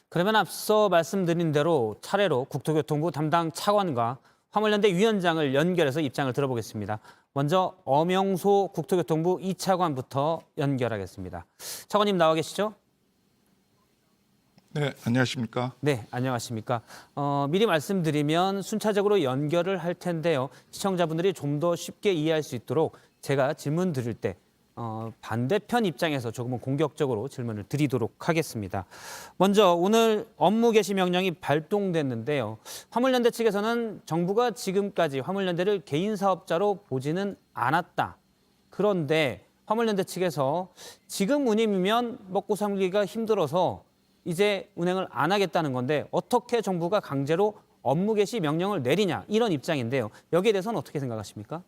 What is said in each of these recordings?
그러면 앞서 말씀드린 대로 차례로 국토교통부 담당 차관과 화물연대 위원장을 연결해서 입장을 들어보겠습니다. 먼저 엄영소 국토교통부 2차관부터 연결하겠습니다. 차관님 나와 계시죠? 네, 안녕하십니까? 네, 안녕하십니까. 미리 말씀드리면 순차적으로 연결을 할 텐데요. 시청자분들이 좀 더 쉽게 이해할 수 있도록 제가 질문 드릴 때 반대편 입장에서 조금은 공격적으로 질문을 드리도록 하겠습니다. 먼저 오늘 업무 개시 명령이 발동됐는데요. 화물연대 측에서는 정부가 지금까지 화물연대를 개인 사업자로 보지는 않았다. 그런데 화물연대 측에서 지금 운임이면 먹고 살기가 힘들어서 이제 운행을 안 하겠다는 건데 어떻게 정부가 강제로 업무 개시 명령을 내리냐 이런 입장인데요. 여기에 대해서는 어떻게 생각하십니까?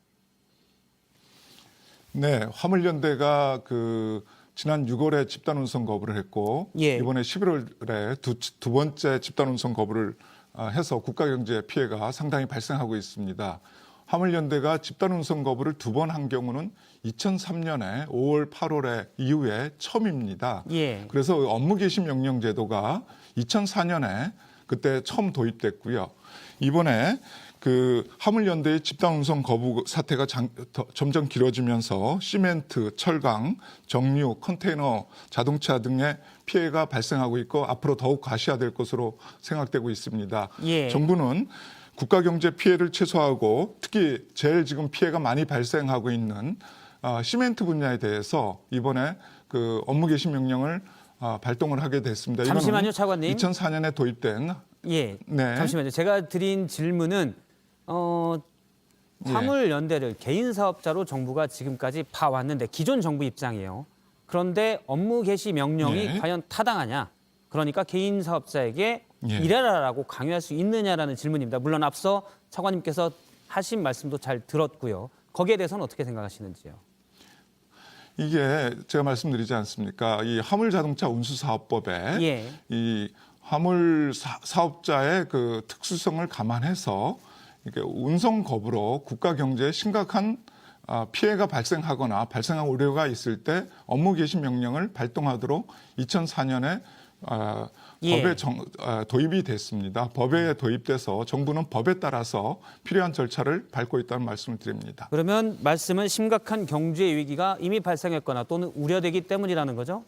네, 화물연대가 지난 6월에 집단 운송 거부를 했고 예. 이번에 11월에 두 번째 집단 운송 거부를 해서 국가 경제 피해가 상당히 발생하고 있습니다. 화물연대가 집단 운송 거부를 두 번 한 경우는 2003년에 5월, 8월에 이후에 처음입니다. 예. 그래서 업무 개시 명령 제도가 2004년에 그때 처음 도입됐고요. 이번에 화물연대의 집단 운송 거부 사태가 점점 길어지면서 시멘트, 철강, 정유, 컨테이너, 자동차 등의 피해가 발생하고 있고 앞으로 더욱 가시화될 것으로 생각되고 있습니다. 예. 정부는 국가 경제 피해를 최소화하고 특히 제일 지금 피해가 많이 발생하고 있는 시멘트 분야에 대해서 이번에 업무 개시 명령을 발동을 하게 됐습니다. 잠시만요, 차관님. 2004년에 도입된 예. 네. 잠시만요. 제가 드린 질문은 화물연대를 개인 사업자로 정부가 지금까지 봐왔는데 기존 정부 입장이에요. 그런데 업무 개시 명령이 예. 과연 타당하냐? 그러니까 개인 사업자에게 예. 이래라라고 강요할 수 있느냐라는 질문입니다. 물론 앞서 차관님께서 하신 말씀도 잘 들었고요. 거기에 대해서는 어떻게 생각하시는지요? 이게 제가 말씀드리지 않습니까? 이 화물자동차 운수사업법에 예. 이 화물 사업자의 특수성을 감안해서 이렇게 운송 거부로 국가 경제에 심각한 피해가 발생하거나 발생할 우려가 있을 때 업무 개시 명령을 발동하도록 2004년에 예. 법에 도입이 됐습니다. 법에 도입돼서 정부는 법에 따라서 필요한 절차를 밟고 있다는 말씀을 드립니다. 그러면 말씀은 심각한 경제 위기가 이미 발생했거나 또는 우려되기 때문이라는 거죠?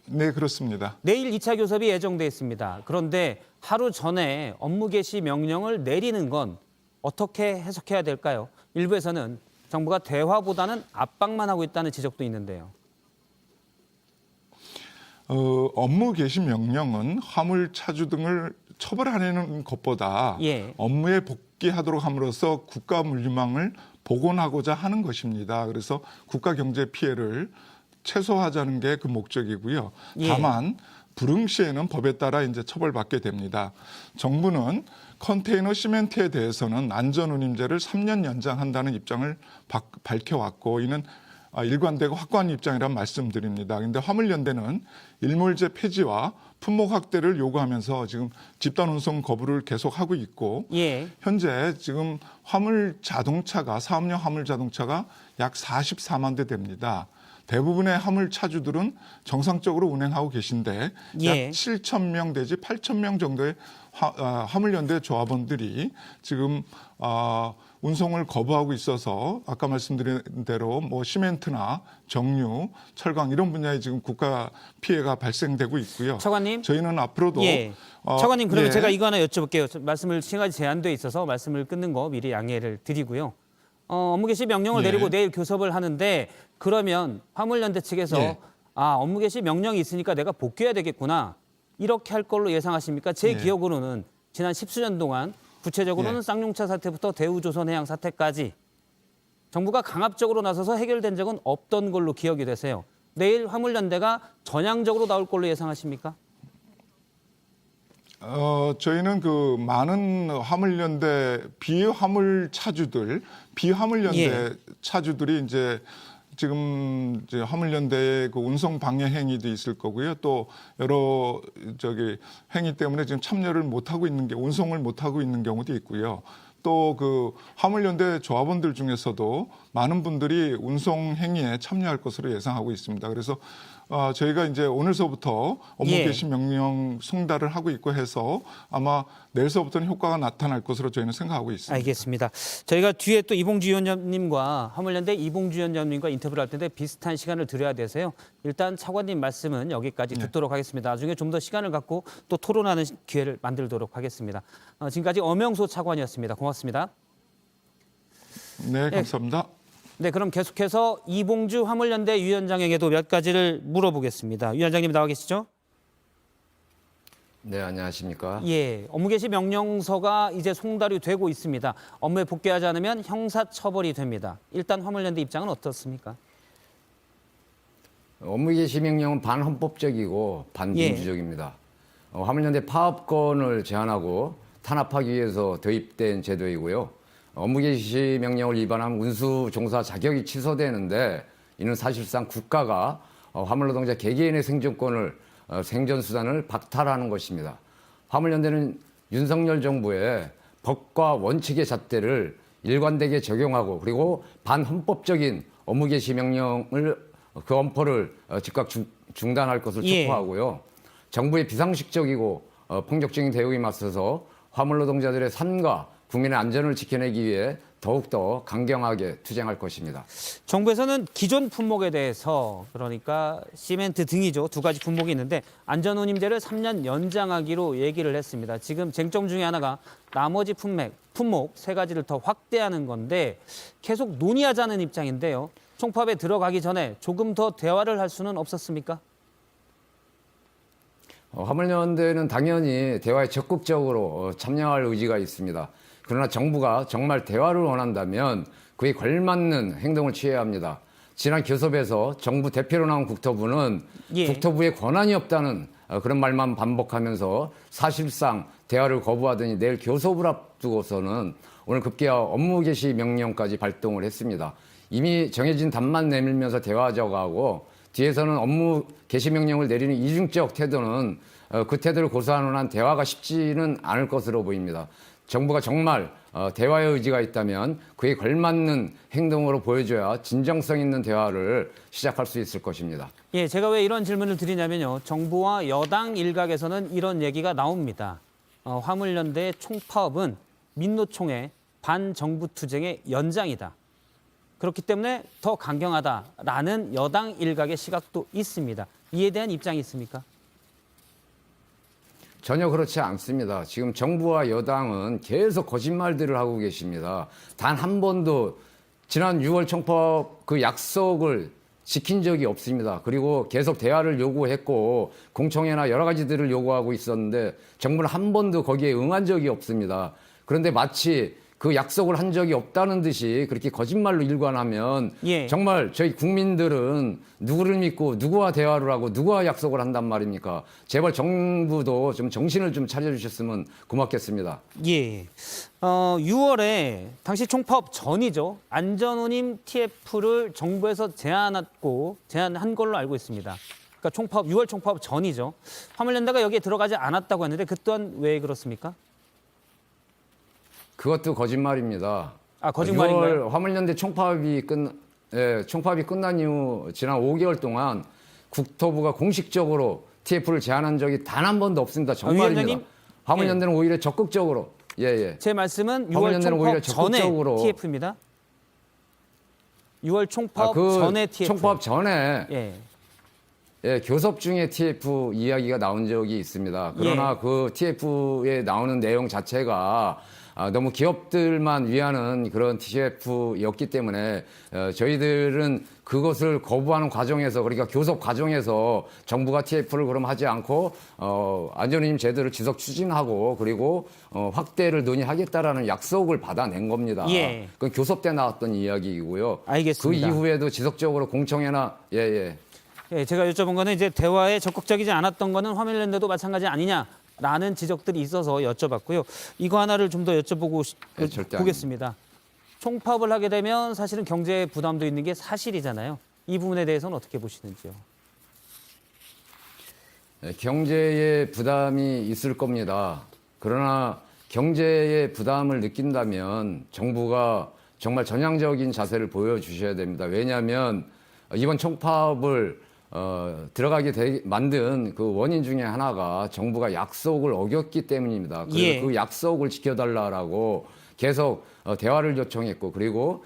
네, 그렇습니다. 내일 2차 교섭이 예정돼 있습니다. 그런데 하루 전에 업무 개시 명령을 내리는 건 어떻게 해석해야 될까요? 일부에서는 정부가 대화보다는 압박만 하고 있다는 지적도 있는데요. 업무 개시 명령은 화물 차주 등을 처벌하는 것보다 예. 업무에 복귀하도록 함으로써 국가 물리망을 복원하고자 하는 것입니다. 그래서 국가 경제 피해를 최소화하자는 게 그 목적이고요. 예. 다만 불응 시에는 법에 따라 이제 처벌받게 됩니다. 정부는 컨테이너 시멘트에 대해서는 안전운임제를 3년 연장한다는 입장을 밝혀왔고 이는 일관되고 확고한 입장이란 말씀드립니다. 그런데 화물연대는 일몰제 폐지와 품목 확대를 요구하면서 지금 집단 운송 거부를 계속하고 있고 예. 현재 지금 사업용 화물 자동차가 약 44만 대 됩니다. 대부분의 화물 차주들은 정상적으로 운행하고 계신데 예. 약 7천 명 내지 8천 명 정도의 화물연대 조합원들이 지금 운송을 거부하고 있어서 아까 말씀드린 대로 시멘트나 정유, 철강 이런 분야에 지금 국가 피해가 발생되고 있고요. 차관님. 저희는 앞으로도 예. 차관님 그러면 예. 제가 이거 하나 여쭤볼게요. 말씀을 시간이 제한돼 있어서 말씀을 끊는 거 미리 양해를 드리고요. 업무 개시 명령을 예. 내리고 내일 교섭을 하는데 그러면 화물연대 측에서 예. 업무 개시 명령이 있으니까 내가 복귀해야 되겠구나 이렇게 할 걸로 예상하십니까? 제 예. 기억으로는 지난 10수년 동안 구체적으로는 예. 쌍용차 사태부터 대우조선해양 사태까지 정부가 강압적으로 나서서 해결된 적은 없던 걸로 기억이 되세요. 내일 화물연대가 전향적으로 나올 걸로 예상하십니까? 저희는 많은 화물연대 비화물연대 예. 차주들이 이제 지금 이제 화물연대의 운송 방해 행위도 있을 거고요. 또 여러 행위 때문에 지금 참여를 못 하고 있는 운송을 못 하고 있는 경우도 있고요. 또 화물연대 조합원들 중에서도 많은 분들이 운송 행위에 참여할 것으로 예상하고 있습니다. 그래서 저희가 이제 오늘서부터 업무 예. 개시 명령 송달을 하고 있고 해서 아마 내일서부터는 효과가 나타날 것으로 저희는 생각하고 있습니다. 알겠습니다. 저희가 뒤에 또 이봉주 위원장님과 화물연대 이봉주 위원장님과 인터뷰를 할 텐데 비슷한 시간을 드려야 돼서요. 일단 차관님 말씀은 여기까지 듣도록 하겠습니다. 나중에 좀 더 시간을 갖고 또 토론하는 기회를 만들도록 하겠습니다. 지금까지 엄영소 차관이었습니다. 고맙습니다. 네, 감사합니다. 네, 그럼 계속해서 이봉주 화물연대 위원장에게도 몇 가지를 물어보겠습니다. 위원장님 나와 계시죠? 네, 안녕하십니까? 예, 업무 개시 명령서가 이제 송달이 되고 있습니다. 업무에 복귀하지 않으면 형사처벌이 됩니다. 일단 화물연대 입장은 어떻습니까? 업무 개시 명령은 반헌법적이고 반민주적입니다. 화물연대 파업권을 제한하고 탄압하기 위해서 도입된 제도이고요. 업무 개시 명령을 위반하면 운수 종사 자격이 취소되는데 이는 사실상 국가가 화물노동자 개개인의 생존권을 생존 수단을 박탈하는 것입니다. 화물연대는 윤석열 정부의 법과 원칙의 잣대를 일관되게 적용하고 그리고 반헌법적인 업무 개시 명령을 그 엄포를 즉각 중단할 것을 예. 촉구하고요. 정부의 비상식적이고 폭력적인 대응에 맞서서 화물노동자들의 삶과 국민의 안전을 지켜내기 위해 더욱더 강경하게 투쟁할 것입니다. 정부에서는 기존 품목에 대해서 그러니까 시멘트 등이죠. 두 가지 품목이 있는데 안전운임제를 3년 연장하기로 얘기를 했습니다. 지금 쟁점 중에 하나가 나머지 품목 세 가지를 더 확대하는 건데 계속 논의하자는 입장인데요. 총파업에 들어가기 전에 조금 더 대화를 할 수는 없었습니까? 화물연대는 당연히 대화에 적극적으로 참여할 의지가 있습니다. 그러나 정부가 정말 대화를 원한다면 그에 걸맞는 행동을 취해야 합니다. 지난 교섭에서 정부 대표로 나온 국토부는 예. 국토부에 권한이 없다는 그런 말만 반복하면서 사실상 대화를 거부하더니 내일 교섭을 앞두고서는 오늘 급기야 업무 개시 명령까지 발동을 했습니다. 이미 정해진 답만 내밀면서 대화하자고 하고 뒤에서는 업무 개시 명령을 내리는 이중적 태도는 그 태도를 고수하는 한 대화가 쉽지는 않을 것으로 보입니다. 정부가 정말 대화의 의지가 있다면 그에 걸맞는 행동으로 보여줘야 진정성 있는 대화를 시작할 수 있을 것입니다. 예, 제가 왜 이런 질문을 드리냐면요. 정부와 여당 일각에서는 이런 얘기가 나옵니다. 화물연대의 총파업은 민노총의 반정부 투쟁의 연장이다. 그렇기 때문에 더 강경하다라는 여당 일각의 시각도 있습니다. 이에 대한 입장이 있습니까? 전혀 그렇지 않습니다. 지금 정부와 여당은 계속 거짓말들을 하고 계십니다. 단 한 번도 지난 6월 총파업 그 약속을 지킨 적이 없습니다. 그리고 계속 대화를 요구했고 공청회나 여러 가지들을 요구하고 있었는데 정부는 한 번도 거기에 응한 적이 없습니다. 그런데 마치 그 약속을 한 적이 없다는 듯이 그렇게 거짓말로 일관하면 예. 정말 저희 국민들은 누구를 믿고 누구와 대화를 하고 누구와 약속을 한단 말입니까? 제발 정부도 좀 정신을 좀 차려주셨으면 고맙겠습니다. 예. 6월에 당시 총파업 전이죠. 안전운임 TF를 정부에서 제안한 걸로 알고 있습니다. 그러니까 6월 총파업 전이죠. 화물연대가 여기에 들어가지 않았다고 했는데 그 또한 왜 그렇습니까? 그것도 거짓말입니다. 아, 거짓말인가요? 6월 화물연대 총파업이 끝난 이후 지난 5개월 동안 국토부가 공식적으로 TF를 제안한 적이 단 한 번도 없습니다. 정말입니다. 위원장님? 화물연대는 오히려 적극적으로 제 말씀은 6월 화물연대는 오히려 총파업 전에 적극적으로 TF입니다. 6월 총파업 전에 TF. 총파업 전에 예. 교섭 중에 TF 이야기가 나온 적이 있습니다. 그러나 그 TF에 나오는 내용 자체가 너무 기업들만 위하는 그런 TF였기 때문에 저희들은 그것을 거부하는 과정에서 그러니까 교섭 과정에서 정부가 TF를 그럼 하지 않고 안전운임 제도를 지속 추진하고 그리고 확대를 논의하겠다라는 약속을 받아낸 겁니다. 예. 그 교섭 때 나왔던 이야기이고요. 알겠습니다. 그 이후에도 지속적으로 공청회나 예, 제가 여쭤본 거는 이제 대화에 적극적이지 않았던 거는 화물연대도 마찬가지 아니냐라는 지적들이 있어서 여쭤봤고요. 이거 하나를 좀 더 절대 보겠습니다. 총파업을 하게 되면 사실은 경제 부담도 있는 게 사실이잖아요. 이 부분에 대해서는 어떻게 보시는지요? 경제에 부담이 있을 겁니다. 그러나 경제의 부담을 느낀다면 정부가 정말 전향적인 자세를 보여주셔야 됩니다. 왜냐하면 이번 총파업을 들어가게 만든 그 원인 중에 하나가 정부가 약속을 어겼기 때문입니다. 그래서 예. 그 약속을 지켜달라고 계속 대화를 요청했고 그리고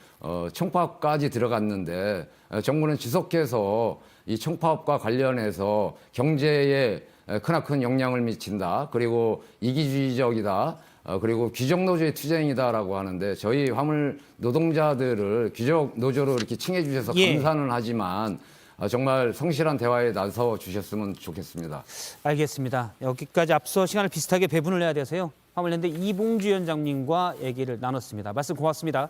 청파업까지 들어갔는데 정부는 지속해서 이 청파업과 관련해서 경제에 크나큰 영향을 미친다. 그리고 이기주의적이다. 그리고 귀족노조의 투쟁이다라고 하는데 저희 화물 노동자들을 귀족노조로 이렇게 칭해 주셔서 예. 감사는 하지만 정말 성실한 대화에 나서 주셨으면 좋겠습니다. 알겠습니다. 여기까지 앞서 시간을 비슷하게 배분을 해야 돼서요. 화물연대 이봉주 위원장님과 얘기를 나눴습니다. 말씀 고맙습니다.